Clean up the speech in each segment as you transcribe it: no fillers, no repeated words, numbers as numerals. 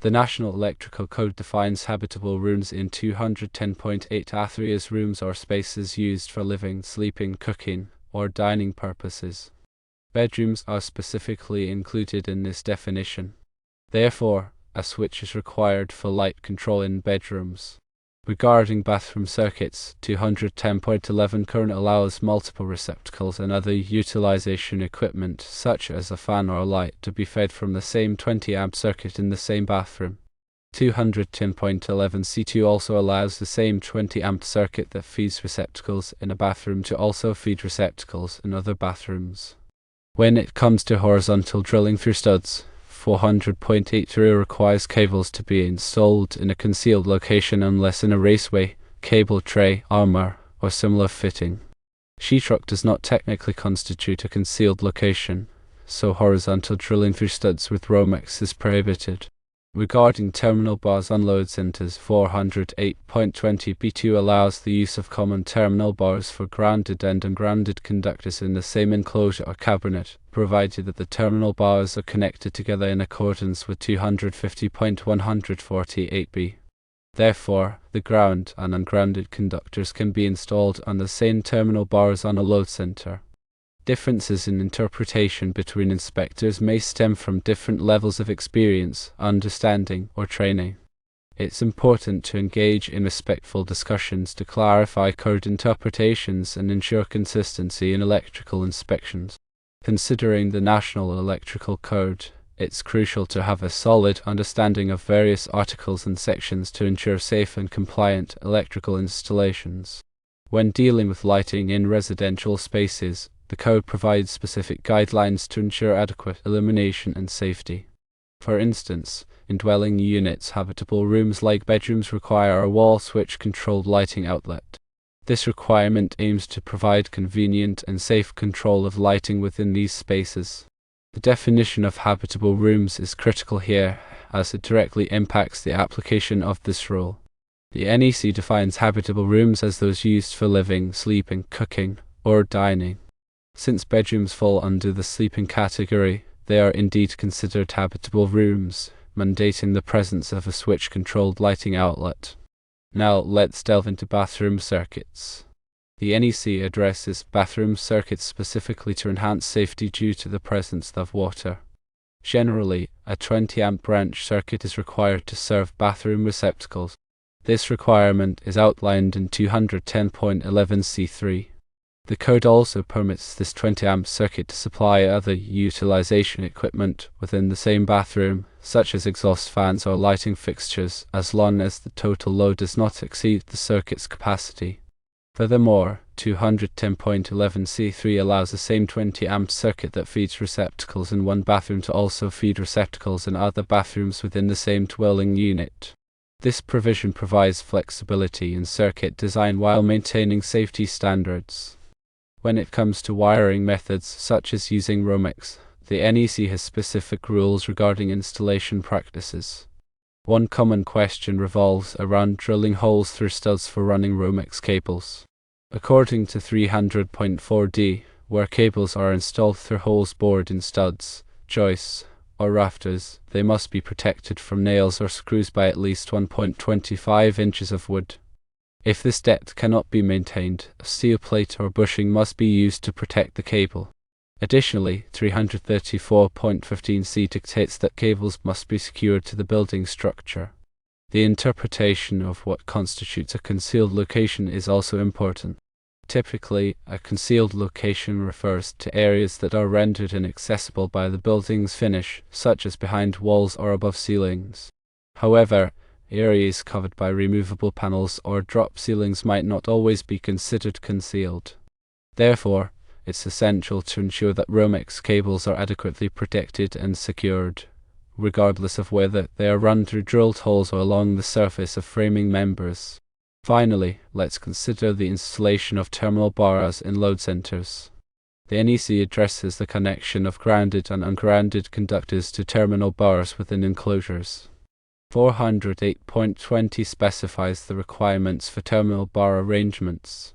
The National Electrical Code defines habitable rooms in 210.8 as rooms or spaces used for living, sleeping, cooking, or dining purposes. Bedrooms are specifically included in this definition. Therefore, a switch is required for light control in bedrooms. Regarding bathroom circuits, 210.11 current allows multiple receptacles and other utilization equipment, such as a fan or a light, to be fed from the same 20-amp circuit in the same bathroom. 210.11c2 also allows the same 20-amp circuit that feeds receptacles in a bathroom to also feed receptacles in other bathrooms. When it comes to horizontal drilling through studs, 400.83 requires cables to be installed in a concealed location unless in a raceway, cable tray, armor, or similar fitting. Sheetrock does not technically constitute a concealed location, so horizontal drilling through studs with Romex is prohibited. Regarding terminal bars on load centers, 408.20b2 allows the use of common terminal bars for grounded and ungrounded conductors in the same enclosure or cabinet, provided that the terminal bars are connected together in accordance with 250.148b. Therefore, the ground and ungrounded conductors can be installed on the same terminal bars on a load center. Differences in interpretation between inspectors may stem from different levels of experience, understanding, or training. It's important to engage in respectful discussions to clarify code interpretations and ensure consistency in electrical inspections. Considering the National Electrical Code, it's crucial to have a solid understanding of various articles and sections to ensure safe and compliant electrical installations. When dealing with lighting in residential spaces, the code provides specific guidelines to ensure adequate illumination and safety. For instance, in dwelling units, habitable rooms like bedrooms require a wall switch-controlled lighting outlet. This requirement aims to provide convenient and safe control of lighting within these spaces. The definition of habitable rooms is critical here, as it directly impacts the application of this rule. The NEC defines habitable rooms as those used for living, sleeping, cooking, or dining. Since bedrooms fall under the sleeping category, they are indeed considered habitable rooms, mandating the presence of a switch-controlled lighting outlet. Now let's delve into bathroom circuits. The NEC addresses bathroom circuits specifically to enhance safety due to the presence of water. Generally, a 20-amp branch circuit is required to serve bathroom receptacles. This requirement is outlined in 210.11c3. The code also permits this 20-amp circuit to supply other utilization equipment within the same bathroom, such as exhaust fans or lighting fixtures, as long as the total load does not exceed the circuit's capacity. Furthermore, 210.11c3 allows the same 20-amp circuit that feeds receptacles in one bathroom to also feed receptacles in other bathrooms within the same dwelling unit. This provision provides flexibility in circuit design while maintaining safety standards. When it comes to wiring methods, such as using Romex, the NEC has specific rules regarding installation practices. One common question revolves around drilling holes through studs for running Romex cables. According to 300.4d, where cables are installed through holes bored in studs, joists, or rafters, they must be protected from nails or screws by at least 1.25 inches of wood. If this depth cannot be maintained, a steel plate or bushing must be used to protect the cable. Additionally, 334.15c dictates that cables must be secured to the building structure. The interpretation of what constitutes a concealed location is also important. Typically, a concealed location refers to areas that are rendered inaccessible by the building's finish, such as behind walls or above ceilings. However, areas covered by removable panels or drop ceilings might not always be considered concealed. Therefore, it's essential to ensure that Romex cables are adequately protected and secured, regardless of whether they are run through drilled holes or along the surface of framing members. Finally, let's consider the installation of terminal bars in load centers. The NEC addresses the connection of grounded and ungrounded conductors to terminal bars within enclosures. 408.20 specifies the requirements for terminal bar arrangements.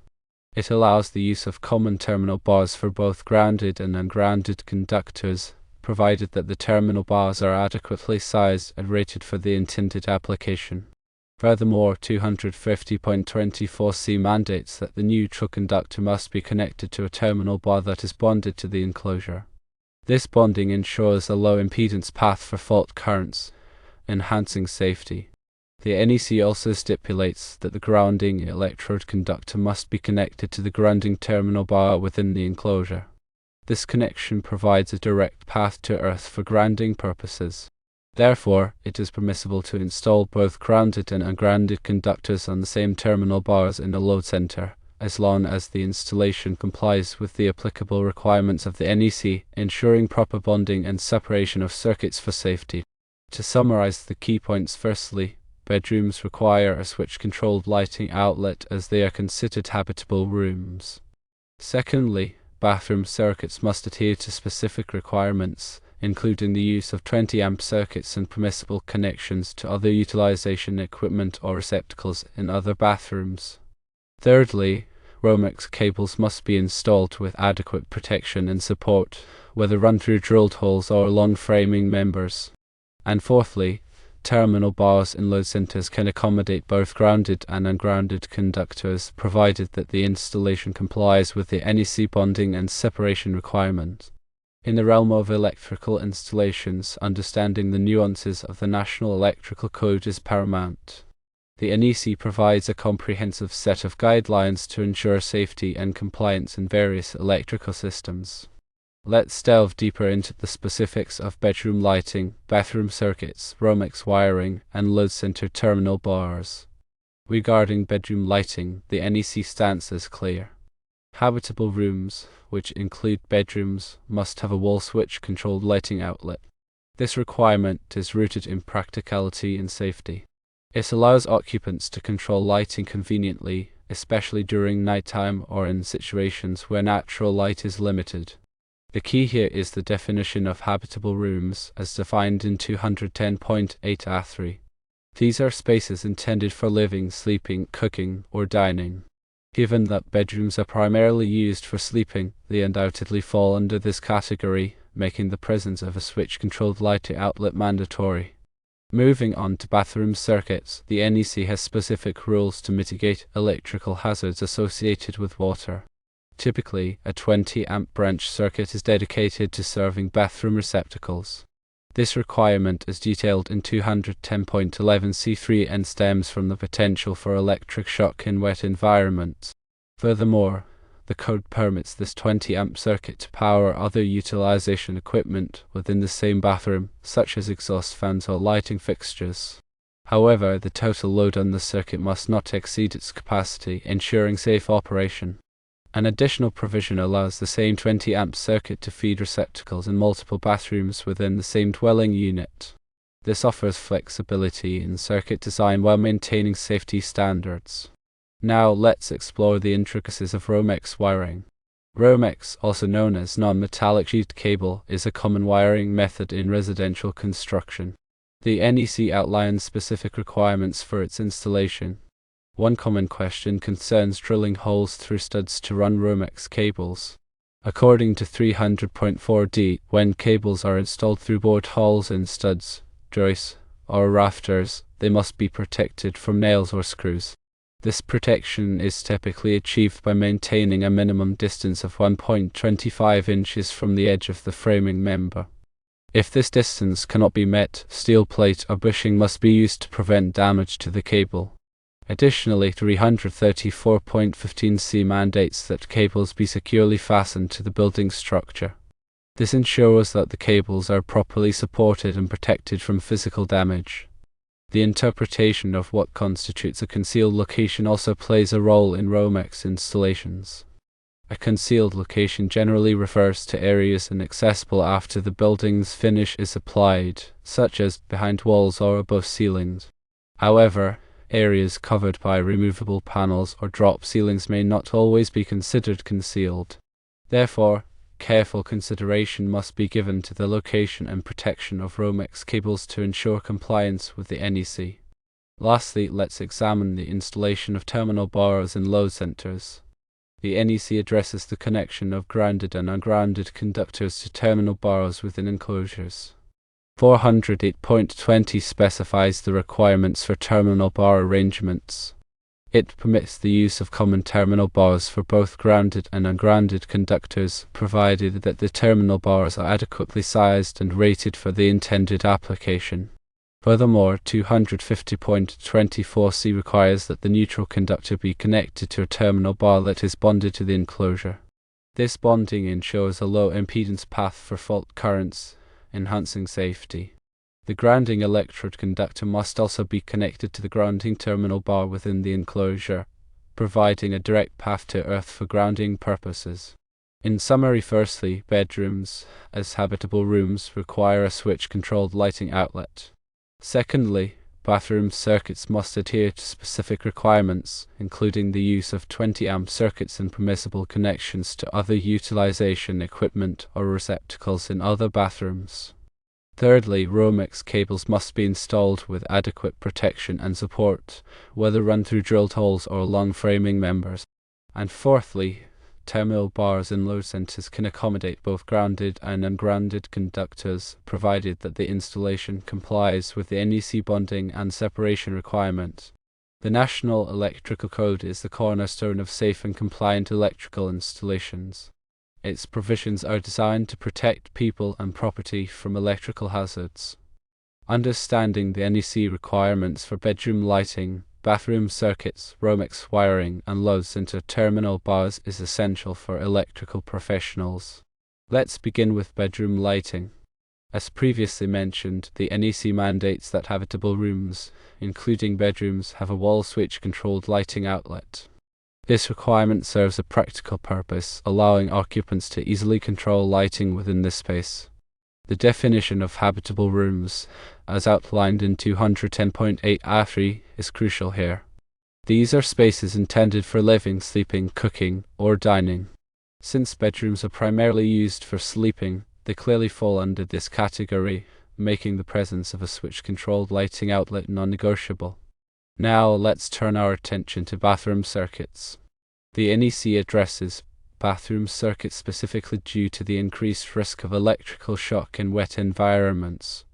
It allows the use of common terminal bars for both grounded and ungrounded conductors, provided that the terminal bars are adequately sized and rated for the intended application. Furthermore, 250.24c mandates that the neutral conductor must be connected to a terminal bar that is bonded to the enclosure. This bonding ensures a low impedance path for fault currents, enhancing safety. The NEC also stipulates that the grounding electrode conductor must be connected to the grounding terminal bar within the enclosure. This connection provides a direct path to earth for grounding purposes. Therefore, it is permissible to install both grounded and ungrounded conductors on the same terminal bars in the load center, as long as the installation complies with the applicable requirements of the NEC, ensuring proper bonding and separation of circuits for safety. To summarize the key points, firstly, bedrooms require a switch-controlled lighting outlet as they are considered habitable rooms. Secondly, bathroom circuits must adhere to specific requirements, including the use of 20-amp circuits and permissible connections to other utilization equipment or receptacles in other bathrooms. Thirdly, Romex cables must be installed with adequate protection and support, whether run through drilled holes or along framing members. And fourthly, terminal bars in load centers can accommodate both grounded and ungrounded conductors, provided that the installation complies with the NEC bonding and separation requirements. In the realm of electrical installations, understanding the nuances of the National Electrical Code is paramount. The NEC provides a comprehensive set of guidelines to ensure safety and compliance in various electrical systems. Let's delve deeper into the specifics of bedroom lighting, bathroom circuits, Romex wiring, and load center terminal bars. Regarding bedroom lighting, the NEC stance is clear. Habitable rooms, which include bedrooms, must have a wall switch-controlled lighting outlet. This requirement is rooted in practicality and safety. It allows occupants to control lighting conveniently, especially during nighttime or in situations where natural light is limited. The key here is the definition of habitable rooms, as defined in 210.8a3. These are spaces intended for living, sleeping, cooking, or dining. Given that bedrooms are primarily used for sleeping, they undoubtedly fall under this category, making the presence of a switch-controlled lighting outlet mandatory. Moving on to bathroom circuits, the NEC has specific rules to mitigate electrical hazards associated with water. Typically, a 20-amp branch circuit is dedicated to serving bathroom receptacles. This requirement is detailed in 210.11c3 and stems from the potential for electric shock in wet environments. Furthermore, the code permits this 20-amp circuit to power other utilization equipment within the same bathroom, such as exhaust fans or lighting fixtures. However, the total load on the circuit must not exceed its capacity, ensuring safe operation. An additional provision allows the same 20-amp circuit to feed receptacles in multiple bathrooms within the same dwelling unit. This offers flexibility in circuit design while maintaining safety standards. Now let's explore the intricacies of Romex wiring. Romex, also known as non-metallic sheet cable, is a common wiring method in residential construction. The NEC outlines specific requirements for its installation. One common question concerns drilling holes through studs to run Romex cables. According to 300.4d, when cables are installed through bored holes in studs, joists, or rafters, they must be protected from nails or screws. This protection is typically achieved by maintaining a minimum distance of 1.25 inches from the edge of the framing member. If this distance cannot be met, steel plate or bushing must be used to prevent damage to the cable. Additionally, 334.15c mandates that cables be securely fastened to the building structure. This ensures that the cables are properly supported and protected from physical damage. The interpretation of what constitutes a concealed location also plays a role in Romex installations. A concealed location generally refers to areas inaccessible after the building's finish is applied, such as behind walls or above ceilings. However, areas covered by removable panels or drop ceilings may not always be considered concealed. Therefore, careful consideration must be given to the location and protection of Romex cables to ensure compliance with the NEC. Lastly, let's examine the installation of terminal bars in load centers. The NEC addresses the connection of grounded and ungrounded conductors to terminal bars within enclosures. 408.20 specifies the requirements for terminal bar arrangements. It permits the use of common terminal bars for both grounded and ungrounded conductors, provided that the terminal bars are adequately sized and rated for the intended application. Furthermore, 250.24c requires that the neutral conductor be connected to a terminal bar that is bonded to the enclosure. This bonding ensures a low impedance path for fault currents, enhancing safety. The grounding electrode conductor must also be connected to the grounding terminal bar within the enclosure, providing a direct path to earth for grounding purposes. In summary, firstly, bedrooms, as habitable rooms, require a switch-controlled lighting outlet. Secondly, bathroom circuits must adhere to specific requirements, including the use of 20-amp circuits and permissible connections to other utilization equipment or receptacles in other bathrooms. Thirdly, Romex cables must be installed with adequate protection and support, whether run through drilled holes or along framing members. And fourthly, terminal bars in load centers can accommodate both grounded and ungrounded conductors, provided that the installation complies with the NEC bonding and separation requirements. The National Electrical Code is the cornerstone of safe and compliant electrical installations. Its provisions are designed to protect people and property from electrical hazards. Understanding the NEC requirements for bedroom lighting, bathroom circuits, Romex wiring, and load center terminal bars is essential for electrical professionals. Let's begin with bedroom lighting. As previously mentioned, the NEC mandates that habitable rooms, including bedrooms, have a wall switch-controlled lighting outlet. This requirement serves a practical purpose, allowing occupants to easily control lighting within this space. The definition of habitable rooms, as outlined in 210.8a3, is crucial here. These are spaces intended for living, sleeping, cooking, or dining. Since bedrooms are primarily used for sleeping, they clearly fall under this category, making the presence of a switch-controlled lighting outlet non-negotiable. Now let's turn our attention to bathroom circuits. The NEC addresses bathroom circuits specifically due to the increased risk of electrical shock in wet environments.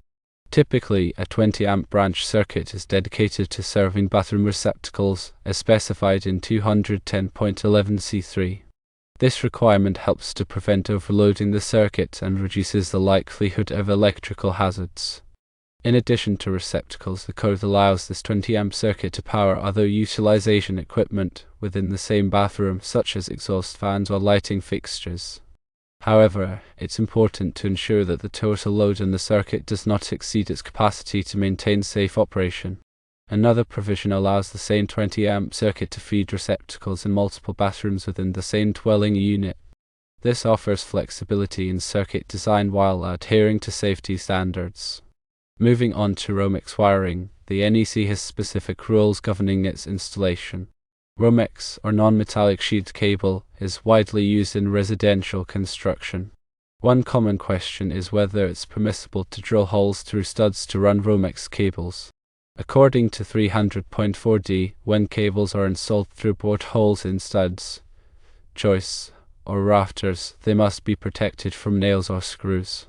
Typically, a 20-amp branch circuit is dedicated to serving bathroom receptacles, as specified in 210.11c3. This requirement helps to prevent overloading the circuit and reduces the likelihood of electrical hazards. In addition to receptacles, the code allows this 20-amp circuit to power other utilization equipment within the same bathroom, such as exhaust fans or lighting fixtures. However, it's important to ensure that the total load in the circuit does not exceed its capacity to maintain safe operation. Another provision allows the same 20-amp circuit to feed receptacles in multiple bathrooms within the same dwelling unit. This offers flexibility in circuit design while adhering to safety standards. Moving on to Romex wiring, the NEC has specific rules governing its installation. Romex, or non-metallic sheet cable, is widely used in residential construction. One common question is whether it's permissible to drill holes through studs to run Romex cables. According to 300.4d, when cables are installed through bored holes in studs, joists, or rafters, they must be protected from nails or screws.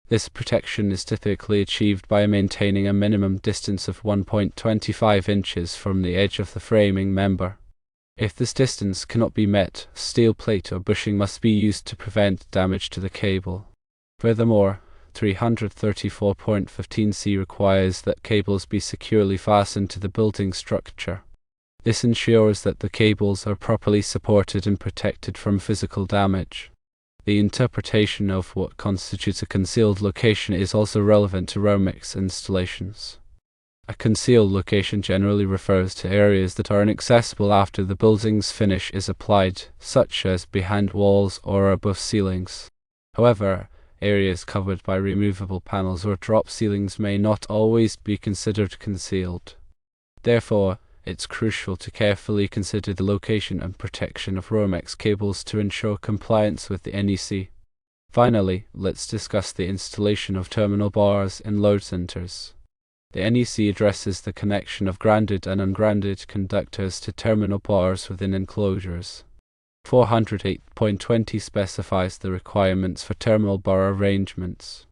This protection is typically achieved by maintaining a minimum distance of 1.25 inches from the edge of the framing member. If this distance cannot be met, steel plate or bushing must be used to prevent damage to the cable. Furthermore, 334.15c requires that cables be securely fastened to the building structure. This ensures that the cables are properly supported and protected from physical damage. The interpretation of what constitutes a concealed location is also relevant to Romex installations. A concealed location generally refers to areas that are inaccessible after the building's finish is applied, such as behind walls or above ceilings. However, areas covered by removable panels or drop ceilings may not always be considered concealed. Therefore, it's crucial to carefully consider the location and protection of Romex cables to ensure compliance with the NEC. Finally, let's discuss the installation of terminal bars in load centers. The NEC addresses the connection of grounded and ungrounded conductors to terminal bars within enclosures. 408.20 specifies the requirements for terminal bar arrangements.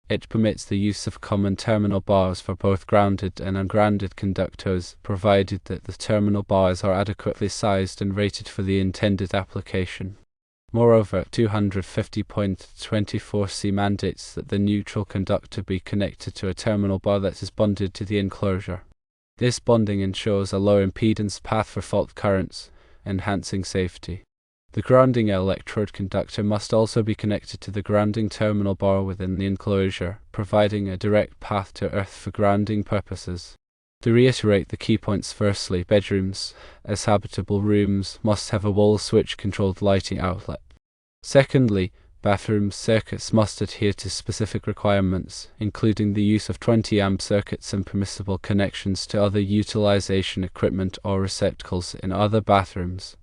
It permits the use of common terminal bars for both grounded and ungrounded conductors, provided that the terminal bars are adequately sized and rated for the intended application. Moreover, 250.24c mandates that the neutral conductor be connected to a terminal bar that is bonded to the enclosure. This bonding ensures a low impedance path for fault currents, enhancing safety. The grounding electrode conductor must also be connected to the grounding terminal bar within the enclosure, providing a direct path to earth for grounding purposes. To reiterate the key points, firstly, bedrooms, as habitable rooms, must have a wall switch controlled lighting outlet. Secondly, bathroom circuits must adhere to specific requirements, including the use of 20 amp circuits and permissible connections to other utilization equipment or receptacles in other bathrooms.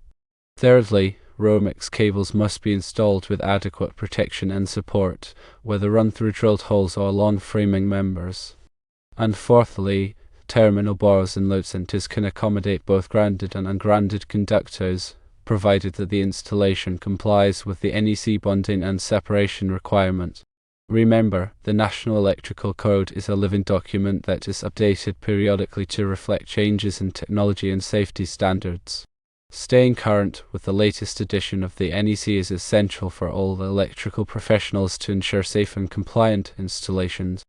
Thirdly, Romex cables must be installed with adequate protection and support, whether run through drilled holes or along framing members. And fourthly, terminal bars and load centers can accommodate both grounded and ungrounded conductors, provided that the installation complies with the NEC bonding and separation requirement. Remember, the National Electrical Code is a living document that is updated periodically to reflect changes in technology and safety standards. Staying current with the latest edition of the NEC is essential for all the electrical professionals to ensure safe and compliant installations.